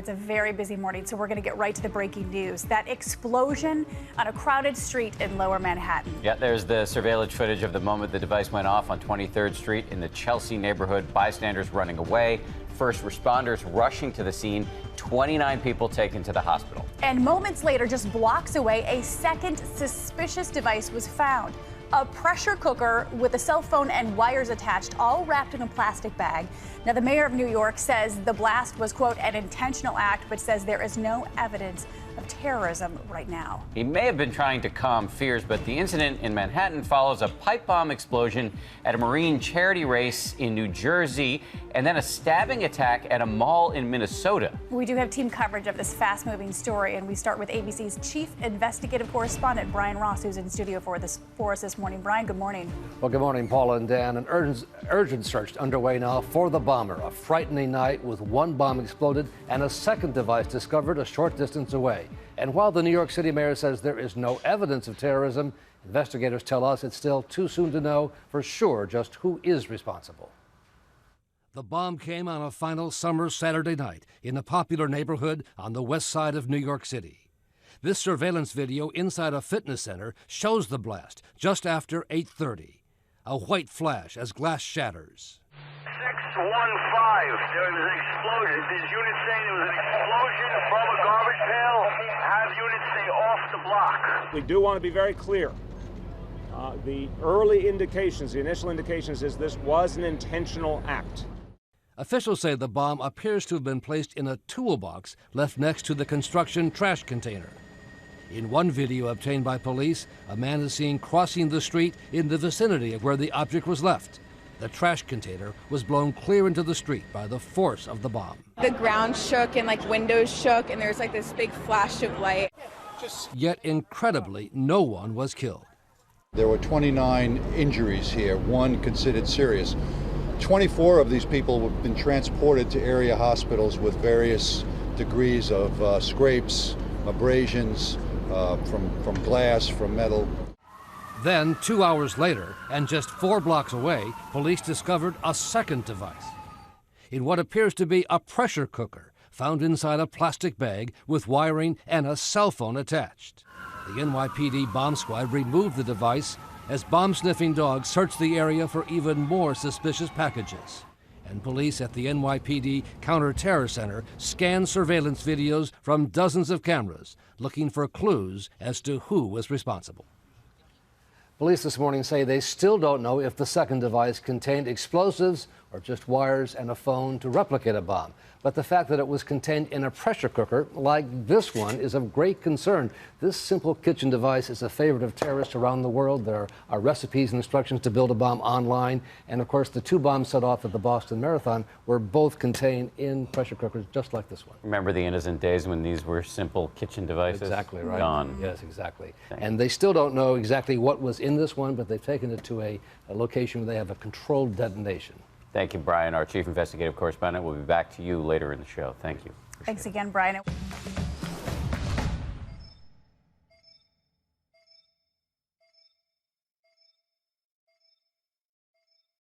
It's a very busy morning, so we're going to get right to the breaking news. That explosion on a crowded street in Lower Manhattan. Yeah, there's the surveillance footage of the moment the device went off on 23rd Street in the Chelsea neighborhood. Bystanders running away, first responders rushing to the scene, 29 people taken to the hospital. And moments later, just blocks away, a second suspicious device was found. A pressure cooker with a cell phone and wires attached, all wrapped in a plastic bag. Now, the mayor of New York says the blast was, quote, an intentional act, but says there is no evidence of terrorism right now. He may have been trying to calm fears, but the incident in Manhattan follows a pipe bomb explosion at a Marine charity race in New Jersey, and then a stabbing attack at a mall in Minnesota. We do have team coverage of this fast-moving story, and we start with ABC's chief investigative correspondent, Brian Ross, who's in studio for us this morning. Brian, good morning. Well, good morning, Paula and Dan. An urgent search underway now for the bomber. A frightening night with one bomb exploded and a second device discovered a short distance away. And while the New York City mayor says there is no evidence of terrorism, investigators tell us it's still too soon to know for sure just who is responsible. The bomb came on a final summer Saturday night in a popular neighborhood on the west side of New York City. This surveillance video inside a fitness center shows the blast just after 8:30. A white flash as glass shatters. 615. There was an explosion. There's units saying there was an explosion above a garbage pail. Have units stay off the block. We do want to be very clear. The early indications, the initial indications, is this was an intentional act. Officials say the bomb appears to have been placed in a toolbox left next to the construction trash container. In one video obtained by police, a man is seen crossing the street in the vicinity of where the object was left. The trash container was blown clear into the street by the force of the bomb. The ground shook and windows shook, and there was this big flash of light. Yet incredibly, no one was killed. There were 29 injuries here, one considered serious. 24 of these people have been transported to area hospitals with various degrees of scrapes, abrasions from glass, from metal. Then, 2 hours later, and just 4 blocks away, police discovered a second device. In what appears to be a pressure cooker, found inside a plastic bag with wiring and a cell phone attached. The NYPD bomb squad removed the device as bomb-sniffing dogs searched the area for even more suspicious packages. And police at the NYPD Counter-Terror Center scanned surveillance videos from dozens of cameras, looking for clues as to who was responsible. Police this morning say they still don't know if the second device contained explosives or just wires and a phone to replicate a bomb. But the fact that it was contained in a pressure cooker like this one is of great concern. This simple kitchen device is a favorite of terrorists around the world. There are recipes and instructions to build a bomb online. And of course, the 2 bombs set off at the Boston Marathon were both contained in pressure cookers just like this one. Remember the innocent days when these were simple kitchen devices? Exactly right. Gone. Yes, exactly. And they still don't know exactly what was in this one, but they've taken it to a location where they have a controlled detonation. Thank you, Brian, our chief investigative correspondent. We'll be back to you later in the show. Thank you. Thanks again, Brian.